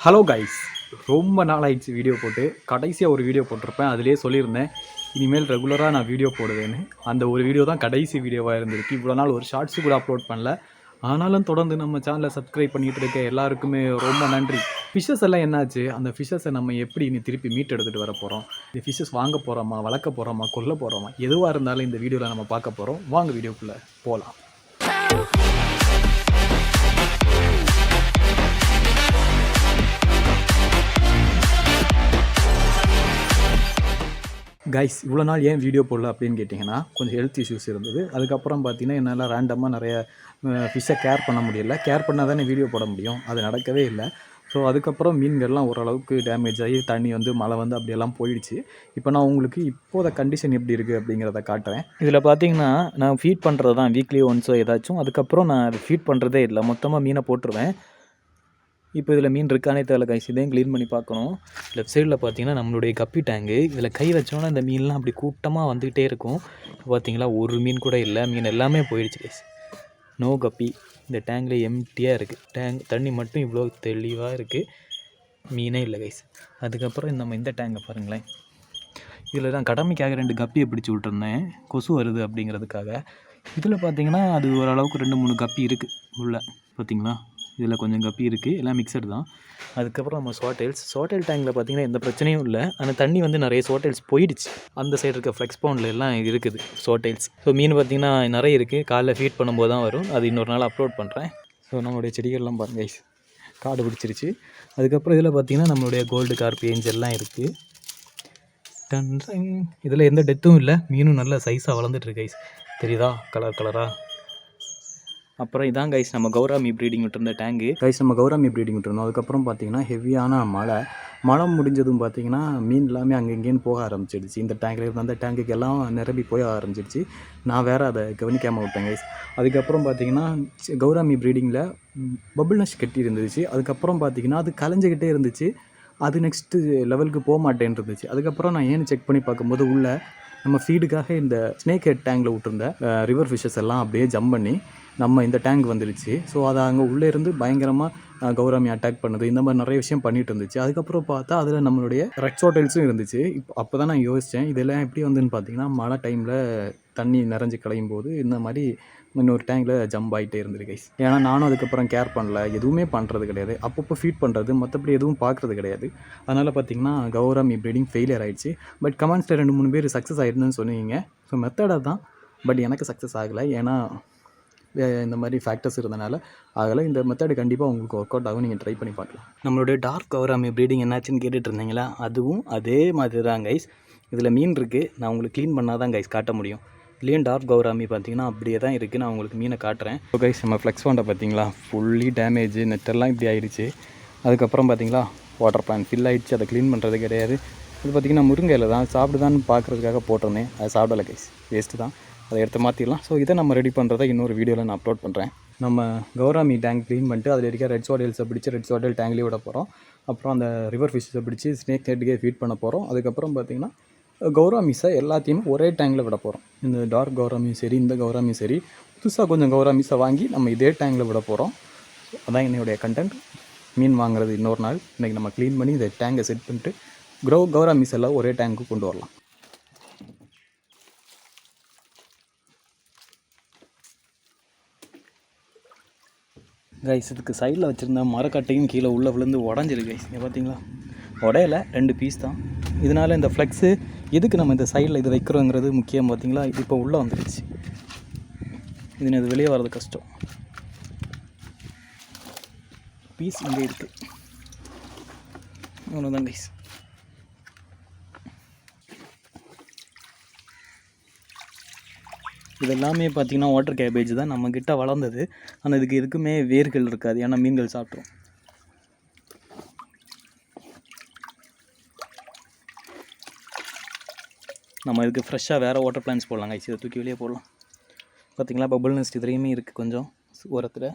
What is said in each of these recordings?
Hello guys, ரொம்ப நாள் ஆயிடுச்சு வீடியோ போட்டு. கடைசியாக ஒரு வீடியோ போட்டிருப்பேன். அதிலே சொல்லியிருந்தேன் இனிமேல் ரெகுலராக நான் வீடியோ போடுவேன்னு. அந்த ஒரு வீடியோ தான் கடைசி வீடியோவாக இருந்திருக்கு. இவ்வளோ நாள் ஒரு ஷார்ட்ஸு கூட அப்லோட் பண்ணல. ஆனாலும் தொடர்ந்து நம்ம சேனலை சப்ஸ்கிரைப் பண்ணிகிட்டு இருக்க எல்லாருக்குமே ரொம்ப நன்றி. ஃபிஷ்ஷஸ் எல்லாம் என்னாச்சு? அந்த ஃபிஷ்ஷஸை நம்ம எப்படி இனி திருப்பி மீட் எடுத்துகிட்டு வர போகிறோம்? இந்த ஃபிஷ்ஷஸ் வாங்க போகிறோமா, வளர்க்க போகிறோமா, கொல்ல போகிறோமா, எதுவாக இருந்தாலும் இந்த வீடியோவில் நம்ம பார்க்க போகிறோம். வாங்க வீடியோக்குள்ளே போகலாம். கைஸ், இவ்வளோ நாள் ஏன் வீடியோ போடல அப்படின்னு கேட்டிங்கன்னா, கொஞ்சம் ஹெல்த் இஷ்யூஸ் இருந்தது. அதுக்கப்புறம் பார்த்தீங்கன்னா, என்னால் ரேண்டமாக நிறைய ஃபிஷ்ஷை கேர் பண்ண முடியல. கேர் பண்ணால் தானே வீடியோ போட முடியும். அது நடக்கவே இல்லை. ஸோ அதுக்கப்புறம் மீன்கள்லாம் ஓரளவுக்கு டேமேஜ் ஆகி தண்ணி வந்து மழை வந்து அப்படியெல்லாம் போயிடுச்சு. இப்போ நான் உங்களுக்கு இப்போத கண்டிஷன் எப்படி இருக்குது அப்படிங்கிறத காட்டுறேன். இதில் பார்த்தீங்கன்னா, நான் ஃபீட் பண்ணுறது தான் வீக்லி ஒன்ஸோ ஏதாச்சும். அதுக்கப்புறம் நான் அது ஃபீட் பண்ணுறதே இல்லை. மொத்தமாக மீனை போட்டுருவேன். இப்போ இதில் மீன் இருக்கானே தெரியல கைஸ். இதையும் க்ளீன் பண்ணி பார்க்கணும். லெஃப்ட் சைடில் பார்த்தீங்கன்னா நம்மளுடைய கப்பி டேங்கு. இதில் கை வச்சோன்னா இந்த மீன்லாம் அப்படி கூட்டமாக வந்துக்கிட்டே இருக்கும். இப்போ பார்த்தீங்களா, ஒரு மீன் கூட இல்லை. மீன் எல்லாமே போயிடுச்சு கைஸ். நோ கப்பி. இந்த டேங்கில் எம்டியாக இருக்குது. தண்ணி மட்டும் இவ்வளோ தெளிவாக இருக்குது. மீனே இல்லை கைஸ். அதுக்கப்புறம் நம்ம இந்த டேங்கை பாருங்களேன். இதில் தான் கடமைக்காக 2 கப்பியை பிடிச்சி விட்டுருந்தேன், கொசு வருது அப்படிங்கிறதுக்காக. இதில் பார்த்தீங்கன்னா அது ஓரளவுக்கு 2-3 கப்பி இருக்குது உள்ள. பார்த்தீங்களா, இதில் கொஞ்சம் கப்பி இருக்குது. எல்லாம் மிக்சடு தான். அதுக்கப்புறம் நம்ம சோட்டைல் டேங்கில் பார்த்திங்கன்னா எந்த பிரச்சனையும் இல்லை. ஆனால் தண்ணி வந்து நிறைய சோட்டைல்ஸ் போயிடுச்சு. அந்த சைடு இருக்க ஃப்ளெக்ஸ் பவுண்டில் எல்லாம் இருக்குது சோட்டைல்ஸ். ஸோ மீன் பார்த்திங்கன்னா நிறைய இருக்குது. காலைல ஃபீட் பண்ணும்போது தான் வரும். அது இன்னொரு நாள் அப்லோட் பண்ணுறேன். ஸோ நம்மளுடைய செடிகள்லாம் பாருங்க கைஸ், காடு பிடிச்சிருச்சு. அதுக்கப்புறம் இதில் பார்த்திங்கன்னா நம்மளுடைய கோல்டு கார்ப் ஏஞ்சல்லாம் இருக்குது. இதில் எந்த டெத்தும் இல்லை. மீனும் நல்ல சைஸாக வளர்ந்துட்டுருக்கு கைஸ். தெரியுதா, கலராக. அப்புறம் இதான் கைஸ் நம்ம கௌராமி ப்ரீடிங் விட்டுருந்த டேங்கு. கைஸ், நம்ம கௌராமி ப்ரீடிங் விட்டுருந்தோம். அதுக்கப்புறம் பார்த்தீங்கன்னா ஹெவியான மழை முடிஞ்சதும் பார்த்தீங்கன்னா மீன் எல்லாமே அங்கங்கேன்னு போக ஆரம்பிச்சிடுச்சு. இந்த டேங்கில் இருந்த அந்த டேங்குக்கு எல்லாம் நிரம்பி போய் ஆரம்பிச்சிடுச்சு. நான் வேறு அதை கவனிக்காமல் விட்டேன் கைஸ். அதுக்கப்புறம் பார்த்தீங்கன்னா கௌராமி ப்ரீடிங்கில் பபுள் நெஸ்ட் கட்டி இருந்துச்சு. அதுக்கப்புறம் பார்த்தீங்கன்னா அது கலைஞ்சிக்கிட்டே இருந்துச்சு. அது நெக்ஸ்ட்டு லெவலுக்கு போக மாட்டேன்னு இருந்துச்சு. அதுக்கப்புறம் நான் ஏன்னு செக் பண்ணி பார்க்கும்போது உள்ள நம்ம ஃபீடுக்காக இந்த ஸ்னேக் ஹெட் டேங்கில் விட்டுருந்த ரிவர் ஃபிஷ்ஷஸ் எல்லாம் அப்படியே ஜம்ப் பண்ணி நம்ம இந்த டேங்க் வந்துடுச்சு. ஸோ அதை அங்கே உள்ளே இருந்து பயங்கரமாக கௌராமி அட்டாக் பண்ணுது. இந்த மாதிரி நிறைய விஷயம் பண்ணிட்டு இருந்துச்சு. அதுக்கப்புறம் பார்த்தா அதில் நம்மளுடைய ரெட் சோட்டைல்ஸும் இருந்துச்சு. அப்போ தான் நான் யோசித்தேன், இதெல்லாம் எப்படி வந்துன்னு பார்த்தீங்கன்னா மழை டைமில் தண்ணி நிறைஞ்சு களையும் போது இந்த மாதிரி இன்னொரு டேங்கில் ஜம்ப் ஆகிட்டே இருந்தது கைஸ். ஏன்னா நானும் அதுக்கப்புறம் கேர் பண்ணல, எதுவுமே பண்ணுறது கிடையாது. அப்பப்போ ஃபீட் பண்ணுறது, மற்றபடி எதுவும் பார்க்குறது கிடையாது. அதனால் பார்த்திங்கன்னா கௌராமி ப்ரீடிங் ஃபெயிலியர் ஆகிடுச்சு. பட் கமெண்ட்ஸில் 2-3 பேர் சக்ஸஸ் ஆகிடுதுன்னு சொன்னீங்க. ஸோ மெத்தடாக தான், பட் எனக்கு சக்ஸஸ் ஆகலை. ஏன்னா இந்த மாதிரி ஃபேக்டர்ஸ் இருந்தனால ஆகலை. இந்த மெத்தடு கண்டிப்பாக உங்களுக்கு ஒர்க் அவுட் ஆகும். நீங்கள் ட்ரை பண்ணி பார்க்கலாம். நம்மளுடைய டார்க் கௌராமி ப்ரீடிங் என்னாச்சுன்னு கேட்டுட்டு இருந்தீங்களா, அதுவும் அதே மாதிரி தான் கைஸ். இதில் மீன் இருக்குது. நான் உங்களுக்கு க்ளீன் பண்ணால் தான் கைஸ் காட்ட முடியும். இதுலேயும் டார்க் கௌராமி பார்த்தீங்கன்னா அப்படியே தான் இருக்குது. நான் உங்களுக்கு மீனை காட்டுறேன். ஸோ கைஸ், நம்ம ஃப்ளெக்ஸ் பவுண்டை பார்த்தீங்களா, ஃபுல்லி டேமேஜ், நெட்டெல்லாம் இப்படி ஆயிடுச்சு. அதுக்கப்புறம் பார்த்தீங்களா வாட்டர் பிளான் ஃபில் ஆகிடுச்சு. அதை க்ளீன் பண்ணுறது கிடையாது. இது பார்த்திங்கன்னா முருங்கையில் தான் சாப்பிடுதான்னு பார்க்குறதுக்காக போட்டிருந்தேன். அதை சாப்பிடலை கைஸ், வேஸ்ட்டு தான். அதை எடுத்து மாற்றிடலாம். ஸோ இதை நம்ம ரெடி பண்ணுறதை இன்னொரு வீடியோவில் நான் அப்லோட் பண்ணுறேன். நம்ம கௌராமி டேங்க் க்ளீன் பண்ணிட்டு அதில் இருக்க ரெட் சோட்டைல்ஸை பிடிச்சி ரெட் சோட்டைல் டேங்க்லேயே விட போகிறோம். அப்புறம் அந்த ரிவர் ஃபிஷ்ஷை பிடிச்சி ஸ்னேக் ஹெட்டுக்கே ஃபீட் பண்ண போகிறோம். அதுக்கப்புறம் பார்த்திங்கன்னா கௌராமிஸை எல்லாத்தையுமே ஒரே டேங்கில் விட போகிறோம். இந்த டார்க் கௌராமியும் சரி, இந்த கௌராமியும் சரி, புதுசாக கொஞ்சம் கௌராமிஸை வாங்கி நம்ம இதே டேங்கில் விட போகிறோம். அதான் என்னுடைய கண்டென்ட். மீன் வாங்குறது இன்னொரு நாள். இன்றைக்கி நம்ம க்ளீன் பண்ணி இந்த டேங்கை செட் பண்ணிட்டு கௌராமிஸ் எல்லாம் ஒரே டேங்க்கு கொண்டு வரலாம். கைஸ், இதுக்கு சைடில் வச்சுருந்த மரக்கட்டையும் கீழே உள்ளே விழுந்து உடஞ்சிருக்கு கைஸ். இங்கே பார்த்தீங்களா, உடையில 2 பீஸ் தான். இதனால் இந்த ஃப்ளெக்ஸு எதுக்கு நம்ம இந்த சைடில் இது வைக்கிறோங்கிறது முக்கியம். பார்த்தீங்களா, இது இப்போ உள்ளே வந்துடுச்சு. இது வெளியே வர்றது கஷ்டம். பீஸ் இங்கே இருக்குது. அவ்வளோதான் கைஸ். இது எல்லாமே பார்த்திங்கன்னா வாட்டர் கேபேஜ் தான் நம்மக்கிட்ட வளர்ந்தது. ஆனால் இதுக்கு எதுக்குமே வேர்கள் இருக்காது. ஏன்னா மீன்கள் சாப்பிட்ரும். நம்ம இதுக்கு ஃப்ரெஷ்ஷாக வேறு வாட்டர் பிளான்ஸ் போடலாம் கைஸ். இதை தூக்கி வெளியே போடலாம். பார்த்திங்களா, பபுள் நெஸ்ட் இதுலேயுமே இருக்குது கொஞ்சம் ஓரத்தில்.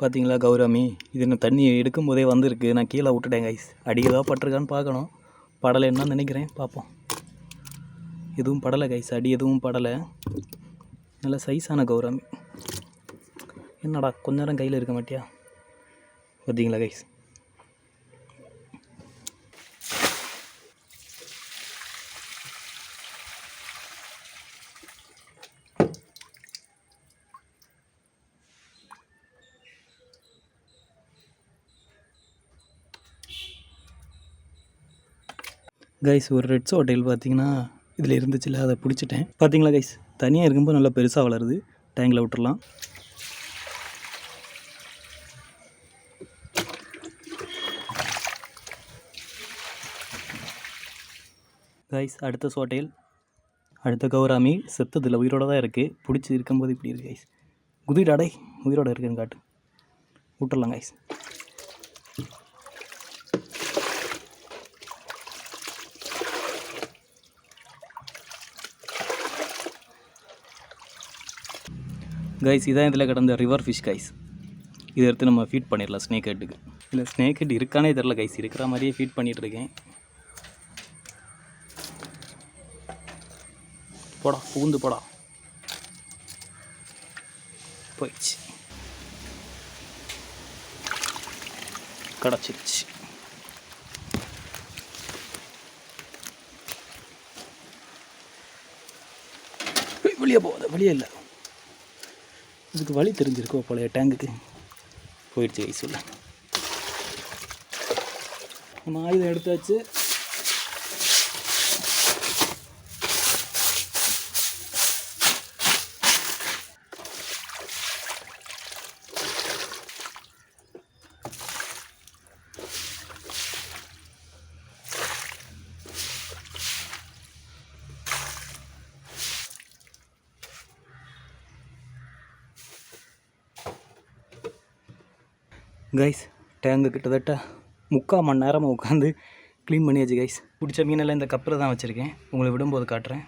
பார்த்தீங்களா கௌராமி, இது நான் தண்ணி எடுக்கும் போதே வந்திருக்கு. நான் கீழே விட்டுட்டேன் கைஸ். அடிக்கதாக பட்டிருக்கான்னு பார்க்கணும். படலைன்னு நினைக்கிறேன், பார்ப்போம். எதுவும் படலை கைஸ், அடி எதுவும் படலை. நல்ல சைஸான கௌராமி. என்னடா கொஞ்ச நேரம் கையில் இருக்க மாட்டியா? பார்த்தீங்களா கைஸ்? கைஸ் ஒரு ரெட் சோட்டைல் பார்த்தீங்கன்னா இதில் இருந்துச்சுல, அதை பிடிச்சிட்டேன். பார்த்தீங்களா கைஸ், தனியாக இருக்கும்போது நல்லா பெருசாக வளருது. டேங்கில் விட்டுறலாம். கைஸ் அடுத்த சோட்டைல், அடுத்த கௌராமி செத்ததில் உயிரோடு தான் இருக்குது. பிடிச்சி இருக்கும்போது இப்படி இருக்குது கைஸ். குதிடாடை உயிரோடு இருக்குன்னு காட்டு. விட்டுறலாம் கைஸ். கைஸ் இதான் இதில் கிடந்த ரிவர் ஃபிஷ் கைஸ். இதை எடுத்து நம்ம ஃபீட் பண்ணிடலாம் ஸ்னேக் ஹெட்டுக்கு. இல்லை ஸ்னேக் ஹெட் இருக்கானே தெரில கைஸ், இருக்கிற மாதிரியே ஃபீட் பண்ணிகிட்ருக்கேன். போடா பூந்து போடா. போயிடுச்சு, கிடச்சிருச்சு. வெளியே போகாத, வெளியே இல்லை. இதுக்கு வழி தெரிஞ்சிருக்கோ பழைய டேங்குக்கு. போயிடுச்சு கைஸ் உள்ள. நம்ம ஆயுதம் எடுத்தாச்சு. கைஸ் டேங்கு கிட்டத்தட்ட 3/4 மணி நேரமாக உட்காந்து க்ளீன் பண்ணியாச்சு கைஸ். பிடிச்ச மீனெல்லாம் இந்த கப்பில் தான் வச்சுருக்கேன். உங்களை விடும்போது காட்டுறேன்.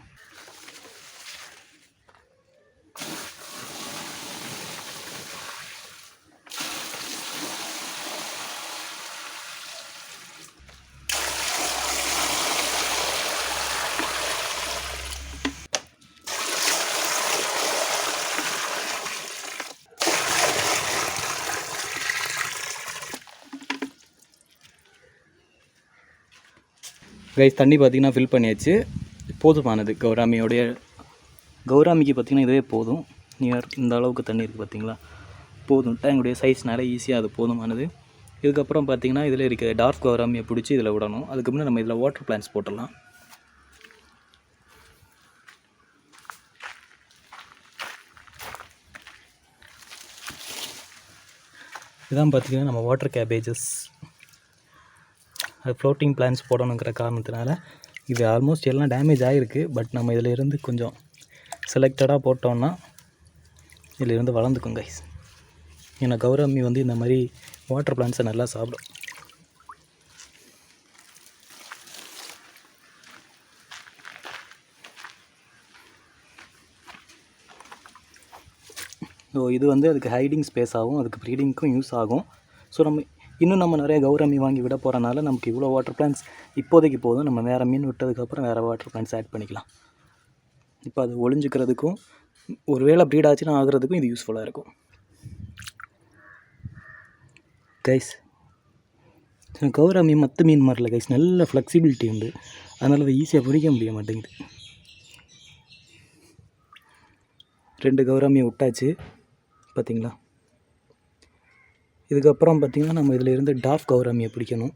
கைஸ் தண்ணி பார்த்திங்கன்னா ஃபில் பண்ணியாச்சு. போதுமானது கௌராமியோடைய. கௌராமிக்கு பார்த்திங்கன்னா இதுவே போதும். நியர் இந்த அளவுக்கு தண்ணி இருக்குது பார்த்திங்களா, போதும். டேங்குடைய சைஸ்னால ஈஸியாக அது போதுமானது. இதுக்கப்புறம் பார்த்திங்கன்னா இதில் இருக்க டார்க் கௌராமியை பிடிச்சி இதில் விடணும். அதுக்கு முன்னே நம்ம இதில் வாட்டர் பிளான்ட்ஸ் போட்டுடலாம். இதான் பார்த்திங்கன்னா நம்ம வாட்டர் கேபேஜஸ். அது ஃப்ளோட்டிங் பிளான்ஸ் போடணுங்கிற காரணத்தினால இது ஆல்மோஸ்ட் எல்லாம் டேமேஜ் ஆகிருக்கு. பட் நம்ம இதில் இருந்து கொஞ்சம் செலக்டடாக போட்டோம்னா இதில் இருந்து வளர்ந்துக்கும் கைஸ். ஏன்னா கௌராமி வந்து இந்த மாதிரி வாட்டர் பிளான்ட்ஸை நல்லா சாப்பிடும். ஸோ இது வந்து அதுக்கு ஹைடிங் ஸ்பேஸ் ஆகும், அதுக்கு ப்ரீடிங்க்கும் யூஸ் ஆகும். ஸோ நம்ம நிறைய கௌராமி வாங்கி விட போகிறனால நமக்கு இவ்வளோ வாட்டர் பிளான்ட்ஸ் இப்போதைக்கு போதும். நம்ம வேறு மீன் விட்டதுக்கப்புறம் வேறு வாட்டர் பிளான்ட்ஸ் ஆட் பண்ணிக்கலாம். இப்போ அது ஒளிஞ்சிக்கிறதுக்கும் ஒரு வேளை ப்ரீட் ஆச்சுன்னா ஆகிறதுக்கும் இது யூஸ்ஃபுல்லாக இருக்கும் கைஸ். கௌராமி மற்ற மீன் மாதிரில கைஸ் நல்ல ஃப்ளெக்சிபிலிட்டி உண்டு. அதனால் அதை ஈஸியாக பிடிக்க முடிய மாட்டேங்குது. 2 கௌராமியை விட்டாச்சு பார்த்திங்களா. இதுக்கப்புறம் பார்த்திங்கன்னா நம்ம இதில் இருந்து டார்க் கௌராமியை பிடிக்கணும்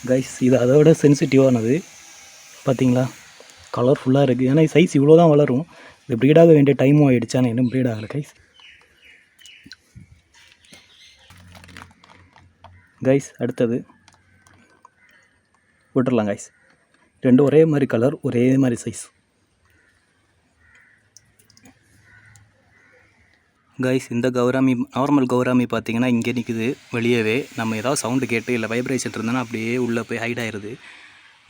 கைஸ். இது அதோட சென்சிட்டிவானது பார்த்திங்களா, கலர்ஃபுல்லாக இருக்குது. ஏன்னா சைஸ் இவ்வளோ தான் வளரும். இது ப்ரீடாக வேண்டிய டைமும் ஆகிடுச்சு, ஆனால் இன்னும் ப்ரீட் ஆகலை கைஸ். கைஸ் அடுத்தது விட்டுறலாம் கைஸ். 2 ஒரே மாதிரி கலர், ஒரே மாதிரி சைஸ். கைஸ் இந்த கௌராமி நார்மல் கௌராமி பார்த்திங்கன்னா இங்கே நிற்குது வெளியவே. நம்ம ஏதாவது சவுண்டு கேட்டு இல்லை வைப்ரேஷன் இருந்தோன்னா அப்படியே உள்ளே போய் ஹைட் ஆயிடுது.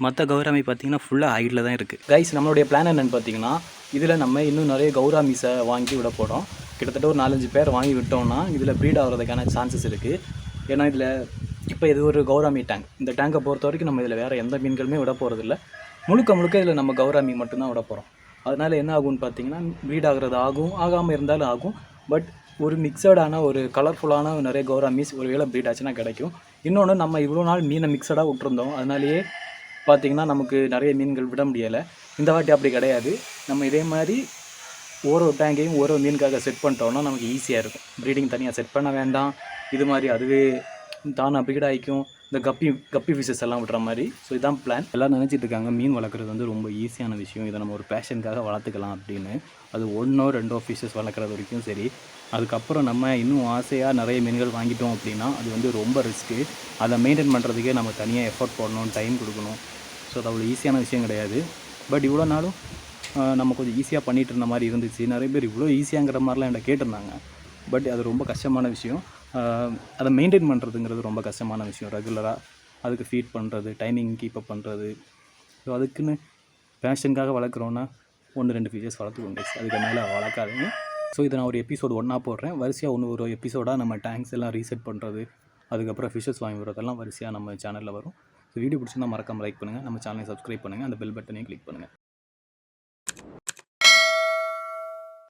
மற்ற கௌராமி பார்த்திங்கன்னா ஃபுல்லாக ஹைட்டில் தான் இருக்குது கைஸ். நம்மளுடைய பிளான் என்னென்னு பார்த்திங்கன்னா இதில் நம்ம இன்னும் நிறைய கௌராமிஸை வாங்கி விட போகிறோம். கிட்டத்தட்ட ஒரு 4-5 பேர் வாங்கி விட்டோம்னா இதில் ப்ரீட் ஆகிறதுக்கான சான்சஸ் இருக்குது. ஏன்னா இதில் இப்போ இது ஒரு கௌராமி டேங்க். இந்த டேங்கை பொறுத்த வரைக்கும் நம்ம இதில் வேறு எந்த மீன்களுமே விட போகிறதில்ல. முழுக்க இதில் நம்ம கௌராமி மட்டும்தான் விட போகிறோம். அதனால் என்ன ஆகும்னு பார்த்தீங்கன்னா ப்ரீட் ஆகிறது ஆகாமல் இருந்தாலும் ஆகும். பட் ஒரு மிக்சடான ஒரு கலர்ஃபுல்லான நிறைய கௌரா மீன்ஸ் ஒரு வேளை ப்ரீட் ஆச்சுன்னா கிடைக்கும். இன்னொன்று நம்ம இவ்வளோ நாள் மீனை மிக்சடாக விட்டுருந்தோம், அதனாலேயே பார்த்திங்கன்னா நமக்கு நிறைய மீன்கள் விட முடியலை. இந்த வாட்டி அப்படி கிடையாது. நம்ம இதே மாதிரி ஒரு டேங்கையும் ஒரு மீனுக்காக செட் பண்ணிட்டோம்னா நமக்கு ஈஸியாக இருக்கும். ப்ரீடிங் தனியாக செட் பண்ண வேண்டாம். இது மாதிரி அதுவே தானாக ப்ரீட் ஆகிக்கும். இந்த கப்பி ஃபிஷஸ் எல்லாம் விடுற மாதிரி. ஸோ இதான் பிளான். எல்லாம் நினச்சிட்டு இருக்காங்க மீன் வளர்க்குறது வந்து ரொம்ப ஈஸியான விஷயம், இதை நம்ம ஒரு பேஷனுக்காக வளர்த்துக்கலாம் அப்படின்னு. அது 1 or 2 ஃபிஷஸ் வளர்க்குறது வரைக்கும் சரி. அதுக்கப்புறம் நம்ம இன்னும் ஆசையாக நிறைய மீன்கள் வாங்கிட்டோம் அப்படின்னா அது வந்து ரொம்ப ரிஸ்க்கு. அதை மெயின்டைன் பண்ணுறதுக்கே நம்ம தனியாக எஃபோர்ட் போடணும், டைம் கொடுக்கணும். ஸோ அது அவ்வளோ ஈஸியான விஷயம் கிடையாது. பட் இவ்வளோ நாளும் நம்ம கொஞ்சம் ஈஸியாக பண்ணிகிட்டு இருந்த மாதிரி இருந்துச்சு. நிறைய பேர் இவ்வளோ ஈஸியாங்கிற மாதிரிலாம் என்கிட்ட கேட்டிருந்தாங்க. பட் அது ரொம்ப கஷ்டமான விஷயம். அதை மெயின்டைன் பண்ணுறதுங்கிறது ரொம்ப கஷ்டமான விஷயம். ரெகுலராக அதுக்கு ஃபீட் பண்ணுறது, டைமிங் கீப்பப் பண்ணுறது. ஸோ அதுக்குன்னு பேஷனுக்காக வளர்க்குறோன்னா 1-2 ஃபிஷஸ் வளர்த்துக்கோங்க, அதுக்கு மேலே வளர்க்காதீங்க. ஸோ இதை நான் ஒரு எபிசோடு 1 போடுறேன். வரிசையாக ஒரு எபிசோடாக நம்ம டேங்க்ஸ் எல்லாம் ரீசெட் பண்ணுறது, அதுக்கப்புறம் ஃபிஷஸ் வாங்கி விடுறதெல்லாம் வரிசையாக நம்ம சேனலில் வரும். ஸோ வீடியோ பிடிச்சிருந்தா மறக்காமல் லைக் பண்ணுங்கள், நம்ம சேனலை சப்ஸ்கிரைப் பண்ணுங்கள், அந்த பெல் பட்டனையும் கிளிக் பண்ணுங்கள்.